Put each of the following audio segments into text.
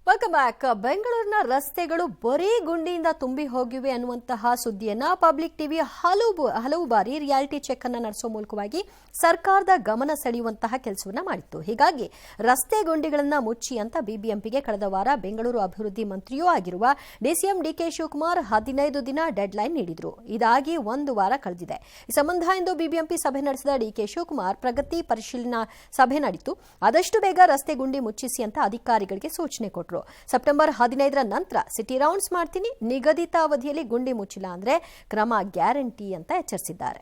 Welcome back. ಬೆಂಗಳೂರಿನ ರಸ್ತೆಗಳು ಬರೀ ಗುಂಡಿಯಿಂದ ತುಂಬಿ ಹೋಗಿವೆ ಅನ್ನುವಂತಹ ಸುದ್ದಿಯನ್ನ ಪಬ್ಲಿಕ್ ಟಿವಿ ಹಲವು ಬಾರಿ ರಿಯಾಲಿಟಿ ಚೆಕ್ ಅನ್ನ ನಡೆಸುವ ಮೂಲಕವಾಗಿ ಸರ್ಕಾರದ ಗಮನ ಸೆಳೆಯುವಂತಹ ಕೆಲಸವನ್ನ ಮಾಡಿತ್ತು. ಹೀಗಾಗಿ ರಸ್ತೆ ಗುಂಡಿಗಳನ್ನ ಮುಚ್ಚಿ ಅಂತ ಬಿಬಿಎಂಪಿಗೆ ಕಳೆದ ವಾರ ಬೆಂಗಳೂರು ಅಭಿವೃದ್ಧಿ ಮಂತ್ರಿಯೂ ಆಗಿರುವ ಡಿಸಿಎಂ ಡಿಕೆ ಶಿವಕುಮಾರ್ 15 ದಿನ ಡೆಡ್ ಲೈನ್ ನೀಡಿದ್ರು. ಇದಾಗಿ ಒಂದು ವಾರ ಕಳೆದಿದೆ. ಈ ಸಂಬಂಧ ಇಂದು ಬಿಬಿಎಂಪಿ ಸಭೆ ನಡೆಸಿದ ಡಿಕೆ ಶಿವಕುಮಾರ್ ಪ್ರಗತಿ ಪರಿಶೀಲನಾ ಸಭೆ ನಡೆಯಿತು. ಆದಷ್ಟು ಬೇಗ ರಸ್ತೆ ಗುಂಡಿ ಮುಚ್ಚಿಸಿ ಅಂತ ಅಧಿಕಾರಿಗಳಿಗೆ ಸೂಚನೆ ಕೊಟ್ಟರು. ಸೆಪ್ಟೆಂಬರ್ 15ರ ನಂತರ ಸಿಟಿ ರೌಂಡ್ಸ್ ಮಾಡ್ತೀನಿ, ನಿಗದಿತ ಅವಧಿಯಲ್ಲಿ ಗುಂಡಿ ಮುಚ್ಚಿಲ್ಲ ಅಂದ್ರೆ ಕ್ರಮ ಗ್ಯಾರಂಟಿ ಅಂತ ಎಚ್ಚರಿಸಿದ್ದಾರೆ.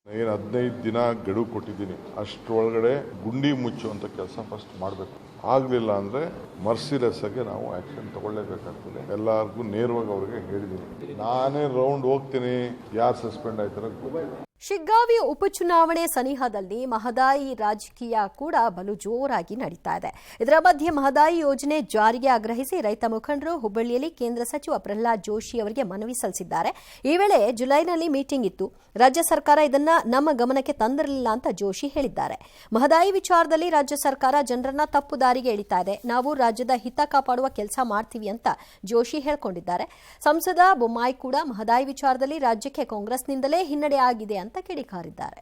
15 ದಿನ ಗಡುವು ಕೊಟ್ಟಿದ್ದೀನಿ. ಅಷ್ಟರೊಳಗಡೆ ಗುಂಡಿ ಮುಚ್ಚುವಂತ ಕೆಲಸ ಫಸ್ಟ್ ಮಾಡಬೇಕು. ಆಗ್ಲಿಲ್ಲ ಅಂದ್ರೆ ಮರ್ಸಿಲೆಸ್ ಆಗಿ ನಾವು ಆಕ್ಷನ್ ತಗೊಳ್ಳೇಬೇಕಾಗ್ತದೆ. ಎಲ್ಲರಿಗೂ ನೇರವಾಗಿ ಅವರಿಗೆ ಹೇಳಿದ್ದೀನಿ. ನಾನೇ ರೌಂಡ್ ಹೋಗ್ತೀನಿ, ಯಾರು ಸಸ್ಪೆಂಡ್ ಆಯ್ತಾರ. ಶಿಗ್ಗಾವಿ ಉಪಚುನಾವಣೆ ಸನಿಹದಲ್ಲಿ ಮಹದಾಯಿ ರಾಜಕೀಯ ಕೂಡ ಬಲು ಜೋರಾಗಿ ನಡೀತಾ ಇದೆ. ಇದರ ಮಧ್ಯೆ ಮಹದಾಯಿ ಯೋಜನೆ ಜಾರಿಗೆ ಆಗ್ರಹಿಸಿ ರೈತ ಮುಖಂಡರು ಹುಬ್ಬಳ್ಳಿಯಲ್ಲಿ ಕೇಂದ್ರ ಸಚಿವ ಪ್ರಹ್ಲಾದ್ ಜೋಶಿ ಅವರಿಗೆ ಮನವಿ ಸಲ್ಲಿಸಿದ್ದಾರೆ. ಈ ವೇಳೆ ಜುಲೈನಲ್ಲಿ ಮೀಟಿಂಗ್ ಇತ್ತು. ರಾಜ್ಯ ಸರ್ಕಾರ ಇದನ್ನ ನಮ್ಮ ಗಮನಕ್ಕೆ ತಂದಿರಲಿಲ್ಲ ಅಂತ ಜೋಶಿ ಹೇಳಿದ್ದಾರೆ. ಮಹದಾಯಿ ವಿಚಾರದಲ್ಲಿ ರಾಜ್ಯ ಸರ್ಕಾರ ಜನರನ್ನ ತಪ್ಪು ದಾರಿಗೆ ಎಳಿತಾ ಇದೆ. ನಾವು ರಾಜ್ಯದ ಹಿತ ಕಾಪಾಡುವ ಕೆಲಸ ಮಾಡ್ತೀವಿ ಅಂತ ಜೋಶಿ ಹೇಳಿಕೊಂಡಿದ್ದಾರೆ. ಸಂಸದ ಬೊಮ್ಮಾಯಿ ಕೂಡ ಮಹದಾಯಿ ವಿಚಾರದಲ್ಲಿ ರಾಜ್ಯಕ್ಕೆ ಕಾಂಗ್ರೆಸ್ನಿಂದಲೇ ಹಿನ್ನಡೆ ಆಗಿದೆ ಅಂತ ಕಿಡಿಕಾರಿದ್ದಾರೆ.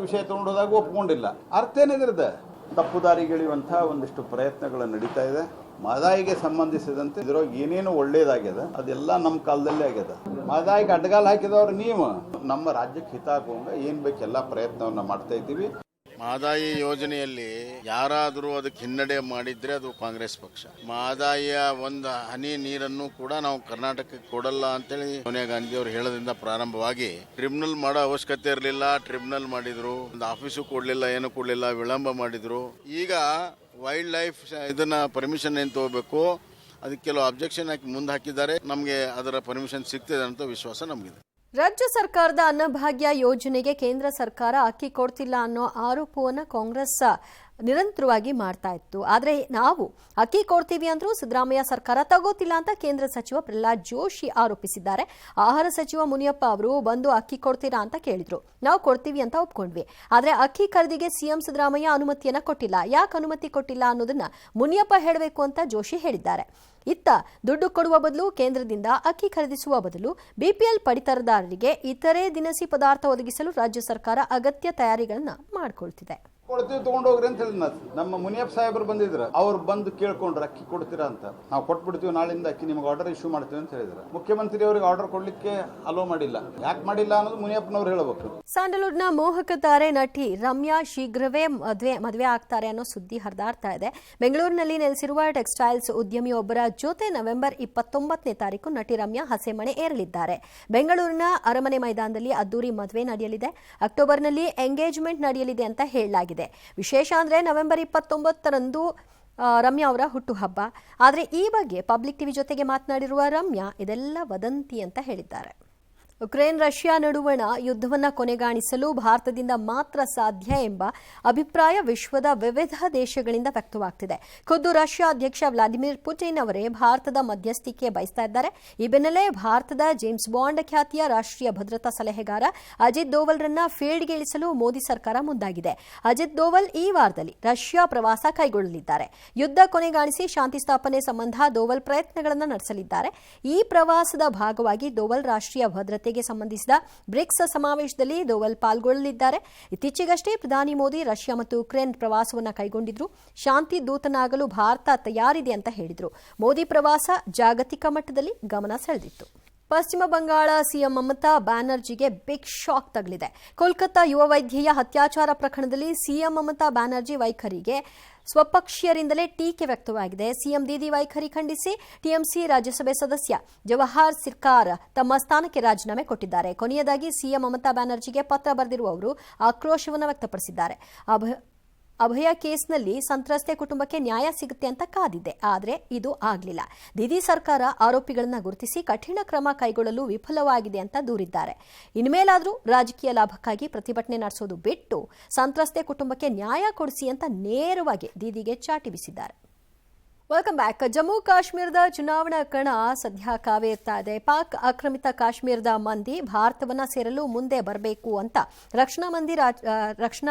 ವಿಷಯ ತಗೊಂಡೋದಾಗ ಒಪ್ಕೊಂಡಿಲ್ಲ. ಅರ್ಥ ಏನಿದೆ? ತಪ್ಪು ದಾರಿಗೆಳೆಯುವಂತಹ ಒಂದಿಷ್ಟು ಪ್ರಯತ್ನಗಳು ನಡೀತಾ ಇದೆ. ಮಹದಾಯಿಗೆ ಸಂಬಂಧಿಸಿದಂತೆ ಇದ್ರೊಳಗೆ ಏನೇನು ಒಳ್ಳೇದಾಗ್ಯದ ಅದೆಲ್ಲ ನಮ್ಮ ಕಾಲದಲ್ಲೇ ಆಗ್ಯದ. ಮಹದಾಯಿಗೆ ಅಡ್ಡಗಾಲ ಹಾಕಿದವ್ರು ನೀವು. ನಮ್ಮ ರಾಜ್ಯಕ್ಕೆ ಹಿತ ಆಗುವಂಗ ಏನ್ ಬೇಕೆಲ್ಲ ಪ್ರಯತ್ನವನ್ನ ಮಾಡ್ತಾ ಇದ್ದೀವಿ. ಮಹದಾಯಿ ಯೋಜನೆಯಲ್ಲಿ ಯಾರಾದರೂ ಅದಕ್ಕೆ ಹಿನ್ನಡೆ ಮಾಡಿದ್ರೆ ಅದು ಕಾಂಗ್ರೆಸ್ ಪಕ್ಷ. ಮಹದಾಯಿಯ ಒಂದು ಹನಿ ನೀರನ್ನು ಕೂಡ ನಾವು ಕರ್ನಾಟಕಕ್ಕೆ ಕೊಡಲ್ಲ ಅಂತೇಳಿ ಸೋನಿಯಾ ಗಾಂಧಿ ಅವರು ಹೇಳೋದ್ರಿಂದ ಪ್ರಾರಂಭವಾಗಿ ಟ್ರಿಬ್ಯುನಲ್ ಮಾಡೋ ಅವಶ್ಯಕತೆ ಇರಲಿಲ್ಲ. ಟ್ರಿಬ್ಯುನಲ್ ಮಾಡಿದ್ರು, ಒಂದು ಆಫೀಸು ಕೊಡ್ಲಿಲ್ಲ, ಏನು ಕೊಡ್ಲಿಲ್ಲ, ವಿಳಂಬ ಮಾಡಿದ್ರು. ಈಗ ವೈಲ್ಡ್ ಲೈಫ್ ಇದನ್ನ ಪರ್ಮಿಷನ್ ಏನು ತಗೋಬೇಕು ಅದಕ್ಕೆ ಕೆಲವು ಅಬ್ಜೆಕ್ಷನ್ ಹಾಕಿ ಮುಂದೆ ಹಾಕಿದ್ದಾರೆ. ನಮಗೆ ಅದರ ಪರ್ಮಿಷನ್ ಸಿಗ್ತಿದೆ ಅಂತ ವಿಶ್ವಾಸ ನಮಗಿದೆ. ರಾಜ್ಯ ಸರ್ಕಾರದ ಅನ್ನಭಾಗ್ಯ ಯೋಜನೆಗೆ ಕೇಂದ್ರ ಸರ್ಕಾರ ಅಕ್ಕಿ ಕೊಡ್ತಿಲ್ಲ ಅನ್ನೋ ಆರೋಪವನ್ನು ಕಾಂಗ್ರೆಸ್ ನಿರಂತರವಾಗಿ ಮಾಡ್ತಾ ಇತ್ತು. ಆದರೆ ನಾವು ಅಕ್ಕಿ ಕೊಡ್ತೀವಿ ಅಂದ್ರೂ ಸಿದ್ದರಾಮಯ್ಯ ಸರ್ಕಾರ ತಗೋತಿಲ್ಲ ಅಂತ ಕೇಂದ್ರ ಸಚಿವ ಪ್ರಹ್ಲಾದ್ ಜೋಶಿ ಆರೋಪಿಸಿದ್ದಾರೆ. ಆಹಾರ ಸಚಿವ ಮುನಿಯಪ್ಪ ಅವರು ಬಂದು ಅಕ್ಕಿ ಕೊಡ್ತೀರಾ ಅಂತ ಕೇಳಿದ್ರು. ನಾವು ಕೊಡ್ತೀವಿ ಅಂತ ಒಪ್ಕೊಂಡ್ವಿ. ಆದರೆ ಅಕ್ಕಿ ಖರೀದಿಗೆ ಸಿಎಂ ಸಿದ್ದರಾಮಯ್ಯ ಅನುಮತಿಯನ್ನ ಕೊಟ್ಟಿಲ್ಲ. ಯಾಕೆ ಅನುಮತಿ ಕೊಟ್ಟಿಲ್ಲ ಅನ್ನೋದನ್ನ ಮುನಿಯಪ್ಪ ಹೇಳಬೇಕು ಅಂತ ಜೋಶಿ ಹೇಳಿದ್ದಾರೆ. ಇತ್ತ ದುಡ್ಡು ಕೊಡುವ ಬದಲು ಕೇಂದ್ರದಿಂದ ಅಕ್ಕಿ ಖರೀದಿಸುವ ಬದಲು ಬಿಪಿಎಲ್ ಪಡಿತರದಾರರಿಗೆ ಇತರೆ ದಿನಸಿ ಪದಾರ್ಥ ಒದಗಿಸಲು ರಾಜ್ಯ ಸರ್ಕಾರ ಅಗತ್ಯ ತಯಾರಿಗಳನ್ನ ಮಾಡಿಕೊಳ್ತಿದೆ. ಕೊಡ್ತೀವಿ ತಗೊಂಡೋಗ್ರಿ ಅಂತ ಹೇಳಿ ನಮ್ಮ ಮುನಿಯಪ್ಪ ಸಾಹೇಬರು ಬಂದಿದ್ರು. ಅವ್ರು ಬಂದು ಕೇಳ್ಕೊಂಡ್ರು ಅಕ್ಕಿ ಕೊಡ್ತೀರಾ ಅಂತ. ನಾವು ಕೊಟ್ಬಿಡ್ತೀವಿ, ನಾಳಿಂದ ಅಕ್ಕಿ ನಿಮ್ಗೆ ಆರ್ಡರ್ ಇಶ್ಯೂ ಮಾಡ್ತೀವಿ ಅಂತ ಹೇಳಿದ್ರು. ಮುಖ್ಯಮಂತ್ರಿ ಅವರಿಗೆ ಆರ್ಡರ್ ಕೊಡ್ಲಿಕ್ಕೆ ಅಲೋ ಮಾಡಿಲ್ಲ. ಯಾಕೆ ಮಾಡಿಲ್ಲ ಅನ್ನೋದು ಮುನಿಯಪ್ಪನವ್ರು ಹೇಳಬೇಕು. ಸ್ಯಾಂಡಲ್ವುಡ್ನ ಮೋಹಕ ತಾರೆ ನಟಿ ರಮ್ಯಾ ಶೀಘ್ರವೇ ಮದುವೆ ಆಗ್ತಾರೆ ಅನ್ನೋ ಸುದ್ದಿ ಹರಿದಾಡ್ತಾ ಇದೆ. ಬೆಂಗಳೂರಿನಲ್ಲಿ ನೆಲೆಸಿರುವ ಟೆಕ್ಸ್ಟೈಲ್ಸ್ ಉದ್ಯಮಿಯೊಬ್ಬರ ಜೊತೆ ನವೆಂಬರ್ 29ನೇ ತಾರೀಕು ನಟಿ ರಮ್ಯಾ ಹಸೆಮಣೆ ಏರಲಿದ್ದಾರೆ. ಬೆಂಗಳೂರಿನ ಅರಮನೆ ಮೈದಾನದಲ್ಲಿ ಅದ್ದೂರಿ ಮದುವೆ ನಡೆಯಲಿದೆ. ಅಕ್ಟೋಬರ್ನಲ್ಲಿ ಎಂಗೇಜ್ಮೆಂಟ್ ನಡೆಯಲಿದೆ ಅಂತ ಹೇಳಲಾಗಿದೆ. ವಿಶೇಷ ಅಂದ್ರೆ ನವೆಂಬರ್ 29ರಂದು ರಮ್ಯಾ ಅವರ ಹುಟ್ಟುಹಬ್ಬ. ಆದರೆ ಈ ಬಗ್ಗೆ ಪಬ್ಲಿಕ್ ಟಿವಿ ಜೊತೆಗೆ ಮಾತನಾಡಿರುವ ರಮ್ಯಾ ಇದೆಲ್ಲ ವದಂತಿ ಅಂತ ಹೇಳಿದ್ದಾರೆ. ಉಕ್ರೇನ್ ರಷ್ಯಾ ನಡುವಣ ಯುದ್ಧವನ್ನು ಕೊನೆಗಾಣಿಸಲು ಭಾರತದಿಂದ ಮಾತ್ರ ಸಾಧ್ಯ ಎಂಬ ಅಭಿಪ್ರಾಯ ವಿಶ್ವದ ವಿವಿಧ ದೇಶಗಳಿಂದ ವ್ಯಕ್ತವಾಗ್ತಿದೆ. ಖುದ್ದು ರಷ್ಯಾ ಅಧ್ಯಕ್ಷ ವ್ಲಾದಿಮಿರ್ ಪುಟಿನ್ ಅವರೇ ಭಾರತದ ಮಧ್ಯಸ್ಥಿಕೆ ಬಯಸ್ತಾ ಇದ್ದಾರೆ. ಈ ಬೆನ್ನಲ್ಲೇ ಭಾರತದ ಜೇಮ್ಸ್ ಬಾಂಡ್ ಖ್ಯಾತಿಯ ರಾಷ್ಟ್ರೀಯ ಭದ್ರತಾ ಸಲಹೆಗಾರ ಅಜಿತ್ ದೋವಲ್ರನ್ನ ಫೀಲ್ಡ್ಗೆ ಇಳಿಸಲು ಮೋದಿ ಸರ್ಕಾರ ಮುಂದಾಗಿದೆ. ಅಜಿತ್ ದೋವಲ್ ಈ ವಾರದಲ್ಲಿ ರಷ್ಯಾ ಪ್ರವಾಸ ಕೈಗೊಳ್ಳಲಿದ್ದಾರೆ. ಯುದ್ಧ ಕೊನೆಗಾಣಿಸಿ ಶಾಂತಿ ಸ್ಥಾಪನೆ ಸಂಬಂಧ ದೋವಲ್ ಪ್ರಯತ್ನಗಳನ್ನು ನಡೆಸಲಿದ್ದಾರೆ. ಈ ಪ್ರವಾಸದ ಭಾಗವಾಗಿ ದೋವಲ್ ರಾಷ್ಟ್ರೀಯ ಭದ್ರತೆ ಸಂಬಂಧಿಸಿದ ಬ್ರಿಕ್ಸ್ ಸಮಾವೇಶದಲ್ಲಿ ದೋವಲ್ ಪಾಲ್ಗೊಳ್ಳಲಿದ್ದಾರೆ. ಇತ್ತೀಚೆಗಷ್ಟೇ ಪ್ರಧಾನಿ ಮೋದಿ ರಷ್ಯಾ ಮತ್ತು ಉಕ್ರೇನ್ ಪ್ರವಾಸವನ್ನು ಕೈಗೊಂಡಿದ್ರು. ಶಾಂತಿ ದೂತನಾಗಲು ಭಾರತ ತಯಾರಿದೆ ಅಂತ ಹೇಳಿದ್ರು. ಮೋದಿ ಪ್ರವಾಸ ಜಾಗತಿಕ ಮಟ್ಟದಲ್ಲಿ ಗಮನ ಸೆಳೆದಿತ್ತು. ಪಶ್ಚಿಮ ಬಂಗಾಳ ಸಿಎಂ ಮಮತಾ ಬ್ಯಾನರ್ಜಿಗೆ ಬಿಗ್ ಶಾಕ್ ತಗಲಿದೆ. ಕೋಲ್ಕತ್ತಾ ಯುವ ವೈದ್ಯೆಯ ಅತ್ಯಾಚಾರ ಪ್ರಕರಣದಲ್ಲಿ ಸಿಎಂ ಮಮತಾ ಬ್ಯಾನರ್ಜಿ ವೈಖರಿಗೆ ಸ್ವಪಕ್ಷೀಯರಿಂದಲೇ ಟೀಕೆ ವ್ಯಕ್ತವಾಗಿದೆ. ಸಿಎಂ ದೀದಿ ವೈಖರಿ ಖಂಡಿಸಿ ಟಿಎಂಸಿ ರಾಜ್ಯಸಭೆ ಸದಸ್ಯ ಜವಾಹರ್ ಸಿರ್ಕಾರ್ ತಮ್ಮ ಸ್ಥಾನಕ್ಕೆ ರಾಜೀನಾಮೆ ಕೊಟ್ಟಿದ್ದಾರೆ. ಕೊನೆಯದಾಗಿ ಸಿಎಂ ಮಮತಾ ಬ್ಯಾನರ್ಜಿಗೆ ಪತ್ರ ಬರೆದಿರುವವರು ಆಕ್ರೋಶವನ್ನು ವ್ಯಕ್ತಪಡಿಸಿದ್ದಾರೆ. ಅಭಯ ಕೇಸ್ನಲ್ಲಿ ಸಂತ್ರಸ್ತೆ ಕುಟುಂಬಕ್ಕೆ ನ್ಯಾಯ ಸಿಗುತ್ತೆ ಅಂತ ಕಾದಿದೆ. ಆದರೆ ಇದು ಆಗಲಿಲ್ಲ. ದೀದಿ ಸರ್ಕಾರ ಆರೋಪಿಗಳನ್ನು ಗುರುತಿಸಿ ಕಠಿಣ ಕ್ರಮ ಕೈಗೊಳ್ಳಲು ವಿಫಲವಾಗಿದೆ ಅಂತ ದೂರಿದ್ದಾರೆ. ಇನ್ಮೇಲಾದರೂ ರಾಜಕೀಯ ಲಾಭಕ್ಕಾಗಿ ಪ್ರತಿಭಟನೆ ನಡೆಸೋದು ಬಿಟ್ಟು ಸಂತ್ರಸ್ತೆ ಕುಟುಂಬಕ್ಕೆ ನ್ಯಾಯ ಕೊಡಿಸಿ ಅಂತ ನೇರವಾಗಿ ದೀದಿಗೆ ಚಾಟಿ ಬೀಸಿದ್ದಾರೆ. Welcome back. ಜಮ್ಮು ಕಾಶ್ಮೀರದ ಚುನಾವಣಾ ಕಣ ಸದ್ಯ ಕಾವೇರ್ತಾ ಇದೆ. ಪಾಕ್ ಆಕ್ರಮಿತ ಕಾಶ್ಮೀರದ ಮಂದಿ ಭಾರತವನ್ನ ಸೇರಲು ಮುಂದೆ ಬರಬೇಕು ಅಂತ ರಕ್ಷಣಾ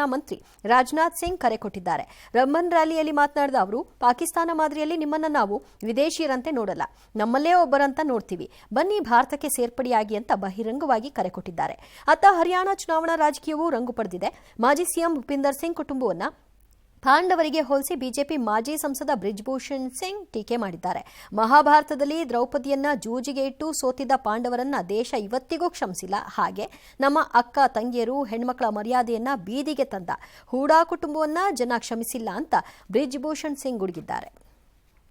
ಮಂತ್ರಿ ರಾಜನಾಥ್ ಸಿಂಗ್ ಕರೆ ಕೊಟ್ಟಿದ್ದಾರೆ. ರಮ್ಮನ್ ರ್ಯಾಲಿಯಲ್ಲಿ ಮಾತನಾಡಿದ ಅವರು, ಪಾಕಿಸ್ತಾನ ಮಾದರಿಯಲ್ಲಿ ನಿಮ್ಮನ್ನ ನಾವು ವಿದೇಶಿಯರಂತೆ ನೋಡಲ್ಲ, ನಮ್ಮಲ್ಲೇ ಒಬ್ಬರಂತ ನೋಡ್ತೀವಿ, ಬನ್ನಿ ಭಾರತಕ್ಕೆ ಸೇರ್ಪಡೆಯಾಗಿ ಅಂತ ಬಹಿರಂಗವಾಗಿ ಕರೆ ಕೊಟ್ಟಿದ್ದಾರೆ. ಅತ್ತ ಹರಿಯಾಣ ಚುನಾವಣಾ ರಾಜಕೀಯವೂ ರಂಗು ಪಡೆದಿದೆ. ಮಾಜಿ ಸಿಎಂ ಭೂಪಿಂದರ್ ಸಿಂಗ್ ಕುಟುಂಬವನ್ನ ಪಾಂಡವರಿಗೆ ಹೋಲಿಸಿ ಬಿಜೆಪಿ ಮಾಜಿ ಸಂಸದ ಬ್ರಿಜ್ಭೂಷಣ್ ಸಿಂಗ್ ಟೀಕೆ ಮಾಡಿದ್ದಾರೆ. ಮಹಾಭಾರತದಲ್ಲಿ ದ್ರೌಪದಿಯನ್ನ ಜೂಜಿಗೆ ಇಟ್ಟು ಸೋತಿದ್ದ ಪಾಂಡವರನ್ನ ದೇಶ ಇವತ್ತಿಗೂ ಕ್ಷಮಿಸಿಲ್ಲ. ಹಾಗೆ ನಮ್ಮ ಅಕ್ಕ ತಂಗಿಯರು ಹೆಣ್ಮಕ್ಳ ಮರ್ಯಾದೆಯನ್ನ ಬೀದಿಗೆ ತಂದ ಹೂಡಾ ಕುಟುಂಬವನ್ನ ಜನ ಕ್ಷಮಿಸಿಲ್ಲ ಅಂತ ಬ್ರಿಜ್ಭೂಷಣ್ ಸಿಂಗ್ ಗುಡುಗಿದ್ದಾರೆ.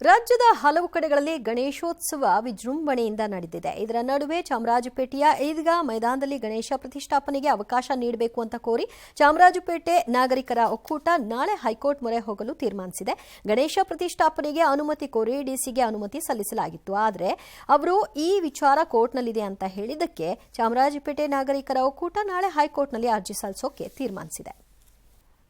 ರಾಜ್ಯದ ಹಲವು ಕಡೆಗಳಲ್ಲಿ ಗಣೇಶೋತ್ಸವ ವಿಜೃಂಭಣೆಯಿಂದ ನಡೆದಿದೆ. ಇದರ ನಡುವೆ ಚಾಮರಾಜಪೇಟೆಯ ಈದ್ಗಾ ಮೈದಾನದಲ್ಲಿ ಗಣೇಶ ಪ್ರತಿಷ್ಠಾಪನೆಗೆ ಅವಕಾಶ ನೀಡಬೇಕು ಅಂತ ಕೋರಿ ಚಾಮರಾಜಪೇಟೆ ನಾಗರಿಕರ ಒಕ್ಕೂಟ ನಾಳೆ ಹೈಕೋರ್ಟ್ ಮೊರೆ ಹೋಗಲು ತೀರ್ಮಾನಿಸಿದೆ. ಗಣೇಶ ಪ್ರತಿಷ್ಠಾಪನೆಗೆ ಅನುಮತಿ ಕೋರಿ ಡಿಸಿಗೆ ಅನುಮತಿ ಸಲ್ಲಿಸಲಾಗಿತ್ತು. ಆದರೆ ಅವರು ಈ ವಿಚಾರ ಕೋರ್ಟ್ನಲ್ಲಿದೆ ಅಂತ ಹೇಳಿದ್ದಕ್ಕೆ ಚಾಮರಾಜಪೇಟೆ ನಾಗರಿಕರ ಒಕ್ಕೂಟ ನಾಳೆ ಹೈಕೋರ್ಟ್ನಲ್ಲಿ ಅರ್ಜಿ ಸಲ್ಲಿಸೋಕೆ ತೀರ್ಮಾನಿಸಿದೆ.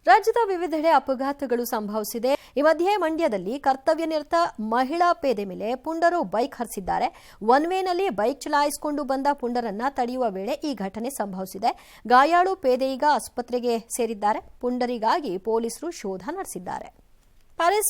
ರಾಜ್ಯದ ವಿವಿಧೆಡೆ ಅಪಘಾತಗಳು ಸಂಭವಿಸಿದೆ. ಈ ಮಧ್ಯೆ ಮಂಡ್ಯದಲ್ಲಿ ಕರ್ತವ್ಯ ನಿರತ ಮಹಿಳಾ ಪೇದೆ ಮೇಲೆ ಪುಂಡರು ಬೈಕ್ ಹರಿಸಿದ್ದಾರೆ. ಒನ್ ವೇನಲ್ಲಿ ಬೈಕ್ ಚಲಾಯಿಸಿಕೊಂಡು ಬಂದ ಪುಂಡರನ್ನ ತಡೆಯುವ ವೇಳೆ ಈ ಘಟನೆ ಸಂಭವಿಸಿದೆ. ಗಾಯಾಳು ಪೇದೆ ಈಗ ಆಸ್ಪತ್ರೆಗೆ ಸೇರಿದ್ದಾರೆ. ಪುಂಡರಿಗಾಗಿ ಪೊಲೀಸರು ಶೋಧ ನಡೆಸಿದ್ದಾರೆ. ಪ್ಯಾರಿಸ್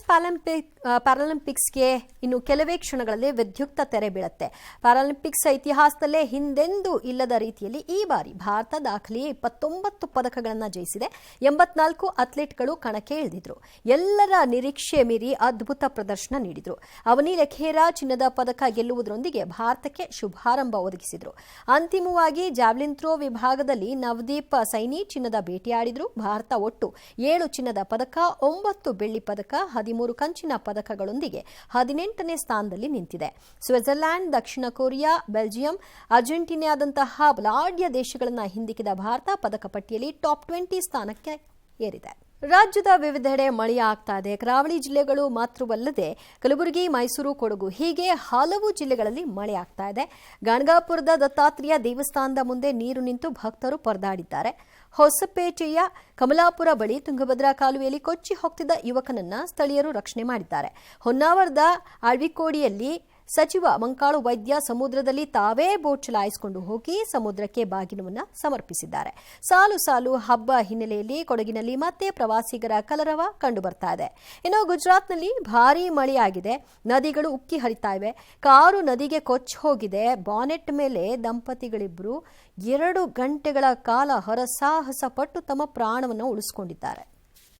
ಪ್ಯಾರಾಲಿಂಪಿಕ್ಸ್ಗೆ ಇನ್ನು ಕೆಲವೇ ಕ್ಷಣಗಳಲ್ಲಿ ವಿದ್ಯುಕ್ತ ತೆರೆ ಬೀಳುತ್ತೆ. ಪ್ಯಾರಾಲಿಂಪಿಕ್ಸ್ ಇತಿಹಾಸದಲ್ಲೇ ಹಿಂದೆಂದೂ ಇಲ್ಲದ ರೀತಿಯಲ್ಲಿ ಈ ಬಾರಿ ಭಾರತ ದಾಖಲೆಯ 29 ಪದಕಗಳನ್ನು ಜಯಿಸಿದೆ. 84 ಅಥ್ಲೀಟ್ಗಳು ಕಣಕ್ಕೆ ಇಳಿದಿದ್ರು. ಎಲ್ಲರ ನಿರೀಕ್ಷೆ ಮೀರಿ ಅದ್ಭುತ ಪ್ರದರ್ಶನ ನೀಡಿದ್ರು. ಅವನಿ ಲೆಖೇರಾ ಚಿನ್ನದ ಪದಕ ಗೆಲ್ಲುವುದರೊಂದಿಗೆ ಭಾರತಕ್ಕೆ ಶುಭಾರಂಭ ಒದಗಿಸಿದ್ರು. ಅಂತಿಮವಾಗಿ ಜಾವ್ಲಿನ್ ಥ್ರೋ ವಿಭಾಗದಲ್ಲಿ ನವದೀಪ್ ಸೈನಿ ಚಿನ್ನದ ಬೇಟೆಯಾಡಿದ್ರು. ಭಾರತ ಒಟ್ಟು 7 ಚಿನ್ನದ ಪದಕ, 9 ಬೆಳ್ಳಿ ಪದಕ, 13 ಕಂಚಿನ ಪದಕಗಳೊಂದಿಗೆ 18ನೇ ಸ್ಥಾನದಲ್ಲಿ ನಿಂತಿದೆ. ಸ್ವಿಟ್ಜರ್ಲ್ಯಾಂಡ್, ದಕ್ಷಿಣ ಕೊರಿಯಾ, ಬೆಲ್ಜಿಯಂ, ಅರ್ಜೆಂಟೀನಾದಂತಹ ಬಲಾಢ್ಯ ದೇಶಗಳನ್ನು ಹಿಂದಿಕ್ಕಿದ ಭಾರತ ಪದಕ ಪಟ್ಟಿಯಲ್ಲಿ ಟಾಪ್ 20 ಸ್ಥಾನಕ್ಕೆ ಏರಿದೆ. ರಾಜ್ಯದ ವಿವಿಧೆಡೆ ಮಳೆಯಾಗ್ತಾ ಇದೆ. ಕರಾವಳಿ ಜಿಲ್ಲೆಗಳು ಮಾತ್ರವಲ್ಲದೆ ಕಲಬುರಗಿ, ಮೈಸೂರು, ಕೊಡಗು ಹೀಗೆ ಹಲವು ಜಿಲ್ಲೆಗಳಲ್ಲಿ ಮಳೆಯಾಗ್ತಾ ಇದೆ. ಗಣಗಾಪುರದ ದತ್ತಾತ್ರೇಯ ದೇವಸ್ಥಾನದ ಮುಂದೆ ನೀರು ನಿಂತು ಭಕ್ತರು ಪರದಾಡಿದ್ದಾರೆ. ಹೊಸಪೇಟೆಯ ಕಮಲಾಪುರ ಬಳಿ ತುಂಗಭದ್ರಾ ಕಾಲುವೆಯಲ್ಲಿ ಕೊಚ್ಚಿ ಹೋಗ್ತಿದ್ದ ಯುವಕನನ್ನ ಸ್ಥಳೀಯರು ರಕ್ಷಣೆ ಮಾಡಿದ್ದಾರೆ. ಹೊನ್ನಾವರದ ಅಳ್ವಿಕೋಡಿಯಲ್ಲಿ ಸಚಿವ ಮಂಕಾಳು ವೈದ್ಯ ಸಮುದ್ರದಲ್ಲಿ ತಾವೇ ಬೋಟ್ ಚಲಾಯಿಸಿಕೊಂಡು ಹೋಗಿ ಸಮುದ್ರಕ್ಕೆ ಬಾಗಿನವನ್ನು ಸಮರ್ಪಿಸಿದ್ದಾರೆ. ಸಾಲು ಸಾಲು ಹಬ್ಬ ಹಿನ್ನೆಲೆಯಲ್ಲಿ ಕೊಡಗಿನಲ್ಲಿ ಮತ್ತೆ ಪ್ರವಾಸಿಗರ ಕಲರವ ಕಂಡುಬರ್ತಾ ಇದೆ. ಇನ್ನು ಗುಜರಾತ್ನಲ್ಲಿ ಭಾರೀ ಮಳೆಯಾಗಿದೆ. ನದಿಗಳು ಉಕ್ಕಿ ಹರಿತಾ ಇವೆ. ಕಾರು ನದಿಗೆ ಕೊಚ್ಚಿ ಹೋಗಿದೆ. ಬಾನೆಟ್ ಮೇಲೆ ದಂಪತಿಗಳಿಬ್ಬರು 2 ಗಂಟೆಗಳ ಕಾಲ ಹರಸಾಹಸ ಪಟ್ಟು ತಮ್ಮ ಪ್ರಾಣವನ್ನು ಉಳಿಸಿಕೊಂಡಿದ್ದಾರೆ.